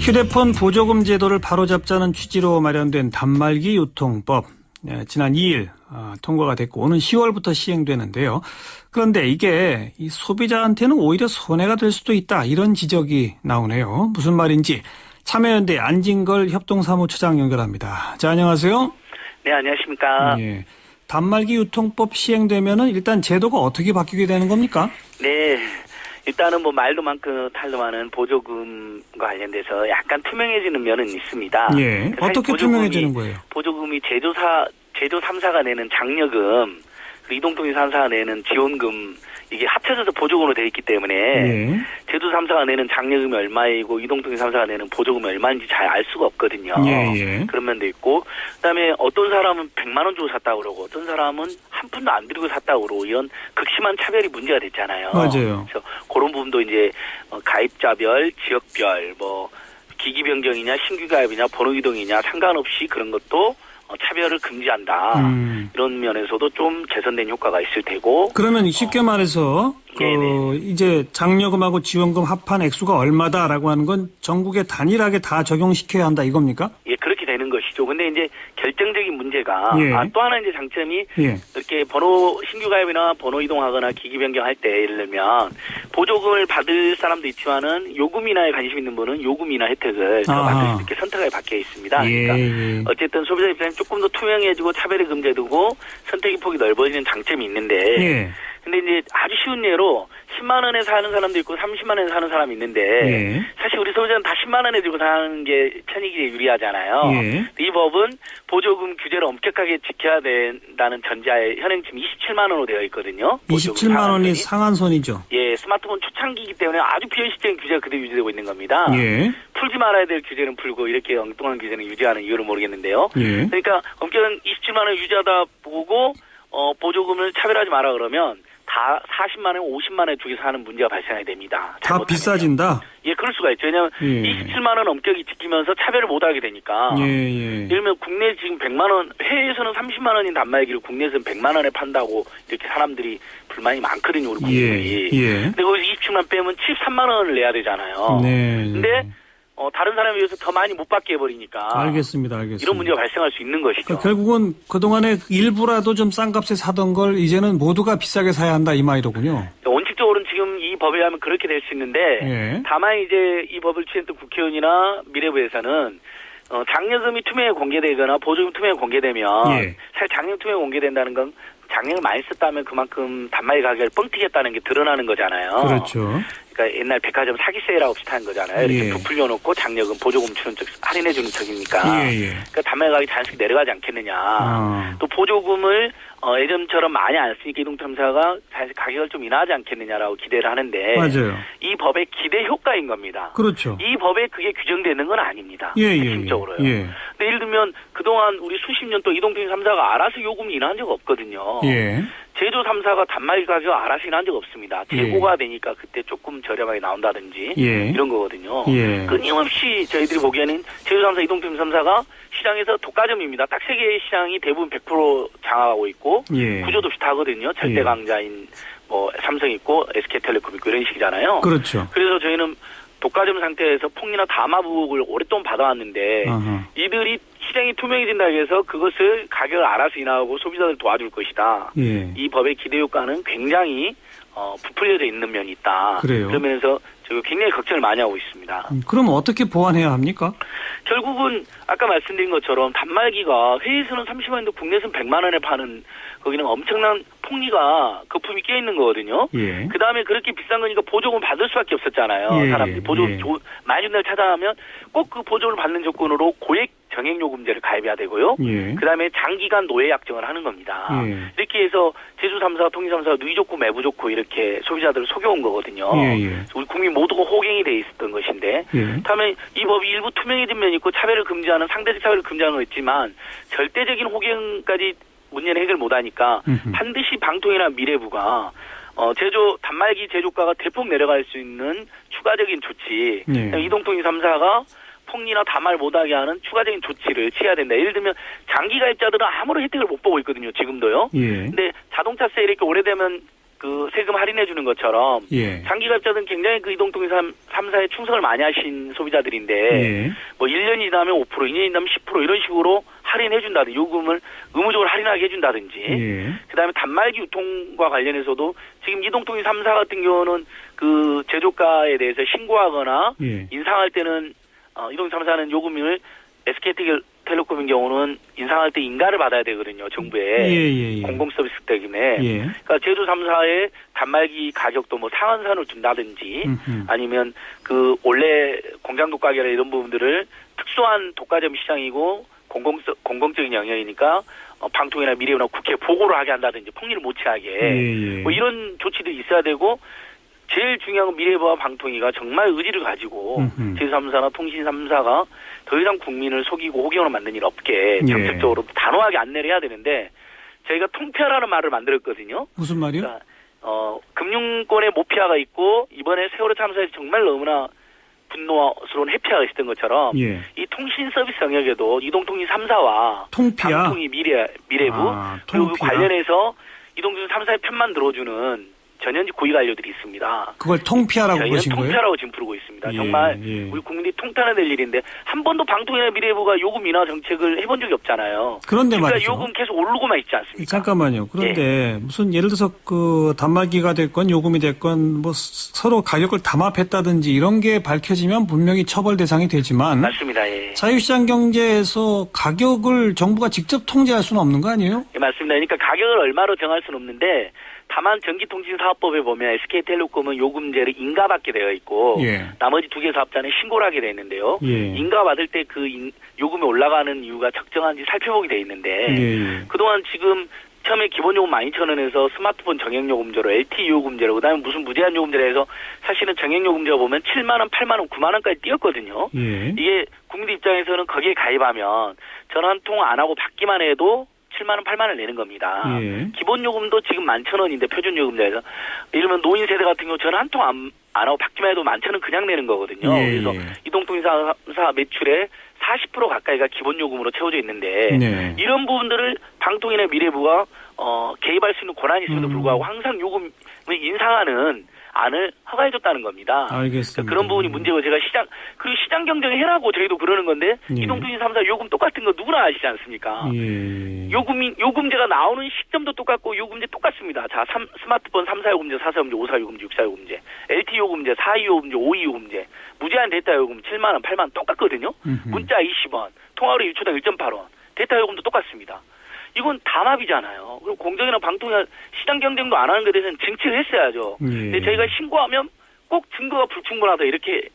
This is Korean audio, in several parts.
휴대폰 보조금 제도를 바로잡자는 취지로 마련된 단말기 유통법, 지난 2일 통과가 됐고 오는 10월부터 시행되는데요. 그런데 이게 이 소비자한테는 오히려 손해가 될 수도 있다, 이런 지적이 나오네요. 무슨 말인지 참여연대 안진걸 협동사무처장 연결합니다. 자, 안녕하세요. 네, 안녕하십니까. 예. 단말기 유통법 시행되면은 일단 제도가 어떻게 바뀌게 되는 겁니까? 네. 일단은 뭐 말도 많고 탈도 많은 보조금과 관련돼서 약간 투명해지는 면은 있습니다. 예. 어떻게 투명해지는 거예요? 보조금이 제조 3사가 내는 장려금, 그리고 이동통신 3사가 내는 지원금, 이게 합쳐져서 보조금으로 되어 있기 때문에 예. 제조 3사가 내는 장려금이 얼마이고 이동통신 3사가 내는 보조금이 얼마인지 잘 알 수가 없거든요. 예. 그런 면도 있고, 그다음에 어떤 사람은 100만 원 주고 샀다고 그러고 어떤 사람은 한 푼도 안 들이고 샀다고 그러고 이런 극심한 차별이 문제가 됐잖아요. 맞아요. 그래서 그런 부분도 이제 가입자별, 지역별, 뭐 기기 변경이냐 신규 가입이냐 번호 이동이냐 상관없이 그런 것도 차별을 금지한다. 이런 면에서도 좀 개선된 효과가 있을 테고. 그러면 쉽게 말해서 이제 장려금하고 지원금 합한 액수가 얼마다라고 하는 건 전국에 단일하게 다 적용시켜야 한다, 이겁니까? 예, 그렇게 되는 것이죠. 근데 이제 결정적인 문제가 또 하나 이제 장점이 이렇게 신규 가입이나 번호 이동하거나 기기 변경할 때 예를 들면 보조금을 받을 사람도 있지만은 요금 인하에 관심 있는 분은 요금 인하 혜택을 더 받을 수 있게 선택하게 박혀 있습니다. 그러니까 어쨌든 소비자 입장에 조금 더 투명해지고 차별이 금지되고 선택의 폭이 넓어지는 장점이 있는데 근데 이제 아주 쉬운 예로 10만 원에 사는 사람도 있고 30만 원에 사는 사람이 있는데 사실 우리 소비자는 다 10만 원에 주고 사는 게 편익에 유리하잖아요. 이 법은 보조금 규제를 엄격하게 지켜야 된다는 전제하에 현행 지금 27만 원으로 되어 있거든요. 27만 원이 상한선이죠. 예, 스마트폰 초창기이기 때문에 아주 비현실적인 규제가 그대로 유지되고 있는 겁니다. 풀지 말아야 될 규제는 풀고 이렇게 엉뚱한 규제는 유지하는 이유를 모르겠는데요. 그러니까 엄격한 27만 원 유지하다 보고 보조금을 차별하지 마라 그러면 다 40만 원, 50만 원에 주기 사는 문제가 발생하게 됩니다. 다 비싸진다? 예, 그럴 수가 있죠. 왜냐하면 27만 원 엄격히 지키면서 차별을 못하게 되니까. 예를 들면 국내 지금 100만 원, 해외에서는 30만 원인 단말기를 국내에서는 100만 원에 판다고 이렇게 사람들이 불만이 많거든요, 우리 국민들이. 근데 거기서 27만 빼면 73만 원을 내야 되잖아요. 근데 다른 사람에 비해서 더 많이 못 받게 해버리니까. 알겠습니다. 이런 문제가 발생할 수 있는 것이죠. 그러니까 결국은 그동안에 일부라도 좀 싼 값에 사던 걸 이제는 모두가 비싸게 사야 한다, 이 말이로군요. 원칙적으로는 지금 이 법에 의하면 그렇게 될 수 있는데 다만 이제 이 법을 취했던 국회의원이나 미래부에서는 장려금이 투명하게 공개되거나 보조금 투명하게 공개되면 사실 장려금 투명하게 공개된다는 건 장려금을 많이 썼다면 그만큼 단말기 가격을 뻥튀기했다는 게 드러나는 거잖아요. 그렇죠. 그러니까 옛날 백화점 사기세일하고 비슷한 거잖아요. 이렇게 부풀려 놓고 장려금, 보조금 주는 쪽, 할인해 주는 척이니까. 그러니까 단말기 가격이 자연스럽게 내려가지 않겠느냐. 또 보조금을 예전처럼 많이 안 쓰니까 이동탐사가 사실 가격을 좀 인하하지 않겠느냐라고 기대를 하는데 맞아요. 이 법의 기대 효과인 겁니다. 그렇죠. 이 법에 그게 규정되는 건 아닙니다. 핵심적으로요. 근데 예를 들면 그동안 우리 수십 년 동안 이동통신 3사가 알아서 요금 인하한 적 없거든요. 제조 3사가 단말기 가격 알아서 인하한 적 없습니다. 재고가 되니까 그때 조금 저렴하게 나온다든지 이런 거거든요. 끊임없이 저희들이 보기에는 제조 3사, 이동통신 3사가 시장에서 독과점입니다. 딱 세 개의 시장이 대부분 100% 장악하고 있고 구조도 비슷하거든요. 절대 강자인 뭐 삼성 있고 SK텔레콤 있고 이런 식이잖아요. 그렇죠. 그래서 저희는 독과점 상태에서 폭리나 담화부국을 오랫동안 받아왔는데 이들이 시장이 투명해진다고 해서 그것을 가격을 알아서 인하하고 소비자들 도와줄 것이다. 이 법의 기대 효과는 굉장히 부풀려져 있는 면이 있다. 그러면서 저희가 굉장히 걱정을 많이 하고 있습니다. 그럼 어떻게 보완해야 합니까? 결국은 아까 말씀드린 것처럼 단말기가 해외에서는 30만 원인데 국내에서는 100만 원에 파는 거기는 엄청난 폭리가 거품이 껴 있는 거거든요. 그다음에 그렇게 비싼 거니까 보조금 받을 수밖에 없었잖아요. 사람들이 보조금 많이 준다고 찾아가면 꼭 그 보조금을 받는 조건으로 고액 정액요금제를 가입해야 되고요. 그다음에 장기간 노예 약정을 하는 겁니다. 이렇게 해서 제주 3사, 통신 3사가 누이 좋고 매부 좋고 이렇게 소비자들을 속여온 거거든요. 우리 국민 모두가 호갱이 돼 있었던 것인데 다음에 이 법이 일부 투명해진 면이 있고 차별을 금지하는 상대적 차별을 금지하는 거 있지만 절대적인 호갱까지 문제는 해결 못하니까 반드시 방통이나 미래부가 단말기 제조가가 대폭 내려갈 수 있는 추가적인 조치, 이동통신 3사가 폭리나 다말 못하게 하는 추가적인 조치를 취해야 된다. 예를 들면 장기 가입자들은 아무런 혜택을 못 보고 있거든요. 지금도요. 근데 자동차세 이렇게 오래되면 그 세금 할인해 주는 것처럼 예. 장기 가입자들은 굉장히 그 이동통신 3사에 충성을 많이 하신 소비자들인데 예. 뭐 1년이 지나면 5%, 2년이 지나면 10% 이런 식으로 할인해 준다든지 요금을 의무적으로 할인하게 해준다든지 예. 그다음에 단말기 유통과 관련해서도 지금 이동통신 3사 같은 경우는 그 제조가에 대해서 신고하거나 예. 인상할 때는 이동통신 3사는 요금을 SK텔레콤인 경우는 인상할 때 인가를 받아야 되거든요. 정부에. 예. 공공서비스 때문에. 예. 그러니까 제조 3사의 단말기 가격도 뭐 상한선을 둔다든지 아니면 그 원래 공장 독가게나 이런 부분들을 특수한 독과점 시장이고 공공적인 영역이니까 방통이나 미래부나 국회에 보고를 하게 한다든지 폭리를 못 취하게 예. 뭐 이런 조치들이 있어야 되고 제일 중요한 건 미래부와 방통위가 정말 의지를 가지고 제조 3사나 통신 3사가 더 이상 국민을 속이고 호갱으로 만든 일 없게 정책적으로 단호하게 안내를 해야 되는데 저희가 통폐하라는 말을 만들었거든요. 무슨 말이요? 그러니까, 금융권의 모피아가 있고 이번에 세월호 참사에서 정말 너무나 분노스러운 해피아가 있었던 것처럼 이 통신 서비스 영역에도 이동통신 3사와 통피아? 방통위 미래부 그리고 관련해서 이동통신 3사의 편만 들어주는 전현직 고위 관료들이 있습니다. 그걸 통피하라고 부르신 거예요? 통피하라고 지금 부르고 있습니다. 정말 우리 국민이 통탄해야 될 일인데 한 번도 방통위나 미래부가 요금 인하 정책을 해본 적이 없잖아요. 그런데 그러니까 말이죠. 요금 계속 오르고만 있지 않습니까? 잠깐만요. 그런데 무슨 예를 들어서 그 단말기가 됐건 요금이 됐건 뭐 서로 가격을 담합했다든지 이런 게 밝혀지면 분명히 처벌 대상이 되지만 맞습니다. 예. 자유시장 경제에서 가격을 정부가 직접 통제할 수는 없는 거 아니에요? 예, 맞습니다. 그러니까 가격을 얼마로 정할 수는 없는데 다만 전기통신사업법에 보면 SK텔레콤은 요금제를 인가받게 되어 있고 나머지 두 개 사업자는 신고를 하게 되어 있는데요. 인가받을 때 그 요금이 올라가는 이유가 적정한지 살펴보게 되어 있는데 그동안 지금 처음에 기본요금 12,000원에서 스마트폰 정액요금제로 LTE 요금제로 그다음에 무슨 무제한 요금제로 해서 사실은 정액요금제가 보면 7만 원, 8만 원, 9만 원까지 뛰었거든요. 이게 국민들 입장에서는 거기에 가입하면 전화 한 통 안 하고 받기만 해도 7만 원, 8만 원을 내는 겁니다. 기본 요금도 지금 11,000원인데 표준 요금제에서 이러면 노인 세대 같은 경우 전화 한 통 안 하고 받기만 해도 11,000원 그냥 내는 거거든요. 그래서 이동통신사 매출의 40% 가까이가 기본 요금으로 채워져 있는데 이런 부분들을 방통위나 미래부가 개입할 수 있는 권한이 있음에도 불구하고 항상 요금을 인상하는 안을 허가해줬다는 겁니다. 알겠습니다. 그런 부분이 문제고 제가 그리고 시장 경쟁을 해라고 저희도 그러는 건데 이동통신 3사 요금 똑같은 거 누구나 아시지 않습니까? 요금제가 나오는 시점도 똑같고 요금제 똑같습니다. 자, 스마트폰 3사 요금제, 4사 요금제, 5사 요금제, 6사 요금제, LTE 요금제, 4이 요금제, 5이 요금제, 무제한 데이터 요금 7만 원, 8만 원 똑같거든요. 문자 20원, 통화료 1초당 1.8원, 데이터 요금도 똑같습니다. 이건 담합이잖아요. 그리고 공정이나 방통위나 시장 경쟁도 안 하는 것에 대해서는 징치를 했어야죠. 근데 저희가 신고하면 꼭 증거가 불충분하다 이렇게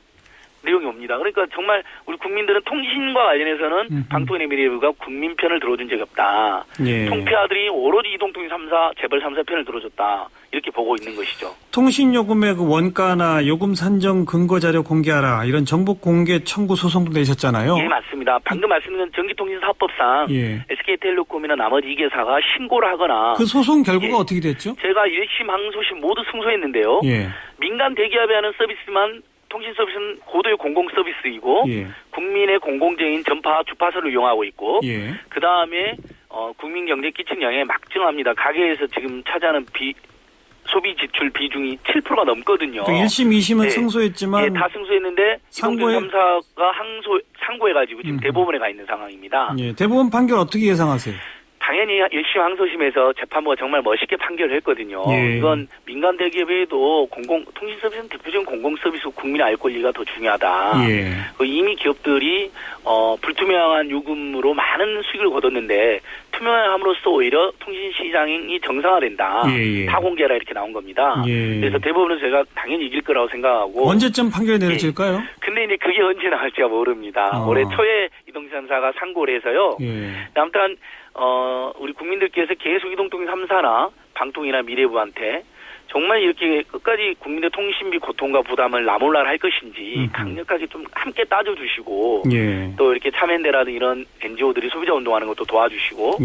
내용이 옵니다. 그러니까 정말 우리 국민들은 통신과 관련해서는 방통위나 미래부가 국민 편을 들어준 적이 없다. 통폐아들이 오로지 이동통신 3사, 재벌 3사 편을 들어줬다. 이렇게 보고 있는 것이죠. 통신요금의 그 원가나 요금 산정 근거자료 공개하라. 이런 정보 공개 청구 소송도 내셨잖아요. 예, 맞습니다. 방금 말씀드린 전기통신사업법상 SK텔레콤이나 나머지 2개사가 신고를 하거나 그 소송 결과가 어떻게 됐죠? 제가 1심, 항소심 모두 승소했는데요. 민간 대기업이 하는 서비스만 통신 서비스는 고도의 공공 서비스이고 국민의 공공적인 전파 주파수를 이용하고 있고 그 다음에 국민 경제에 끼친 영향이 막중합니다. 가계에서 지금 차지하는 소비 지출 비중이 7%가 넘거든요. 1심, 2심은 승소했지만 다 승소했는데 이동통신 3사가 상고해가지고 지금 대법원에 가 있는 상황입니다. 대법원 판결 어떻게 예상하세요? 당연히 1심 항소심에서 재판부가 정말 멋있게 판결을 했거든요. 이건 민간 대기업에도 통신 서비스는 대표적인 공공 서비스 국민 알 권리가 더 중요하다. 이미 기업들이 불투명한 요금으로 많은 수익을 거뒀는데 투명함으로써 오히려 통신 시장이 정상화된다. 다 공개하라 이렇게 나온 겁니다. 그래서 대법원은 제가 당연히 이길 거라고 생각하고 언제쯤 판결이 내려질까요? 근데 이제 그게 언제 나올지가 모릅니다. 올해 초에 이동통신 3사가 상고를 해서요. 아무튼 우리 국민들께서 계속 이동통신 3사나 방통위나 미래부한테 정말 이렇게 끝까지 국민의 통신비 고통과 부담을 나몰라라 할 것인지 강력하게 좀 함께 따져주시고 또 이렇게 참여연대라든 이런 NGO들이 소비자 운동하는 것도 도와주시고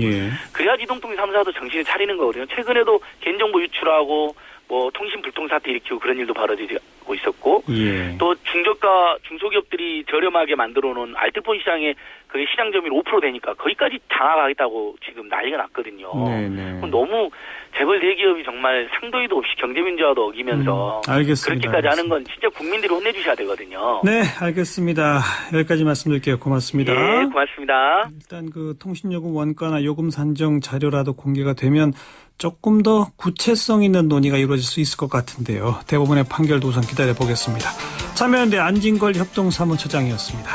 그래야지 이동통신 3사도 정신을 차리는 거거든요. 최근에도 개인정보 유출하고 뭐 통신 불통 사태 일으키고 그런 일도 벌어지고 받고 있었고 예. 또 중저가 중소기업들이 저렴하게 만들어 놓은 알뜰폰 시장에 그게 시장 점유율 5% 되니까 거기까지 장악하겠다고 지금 난리가 났거든요. 네네. 그럼 너무 재벌 대기업이 정말 상도이도 없이 경제민주화도 어기면서 알겠습니다. 그렇게까지 하는 건 진짜 국민들이 혼내주셔야 되거든요. 네, 알겠습니다. 여기까지 말씀드릴게요. 고맙습니다. 네, 고맙습니다. 일단 그 통신요금 원가나 요금 산정 자료라도 공개가 되면 조금 더 구체성 있는 논의가 이루어질 수 있을 것 같은데요. 대법원의 판결도 우선 기다려 보겠습니다. 참여연대 안진걸 협동사무처장이었습니다.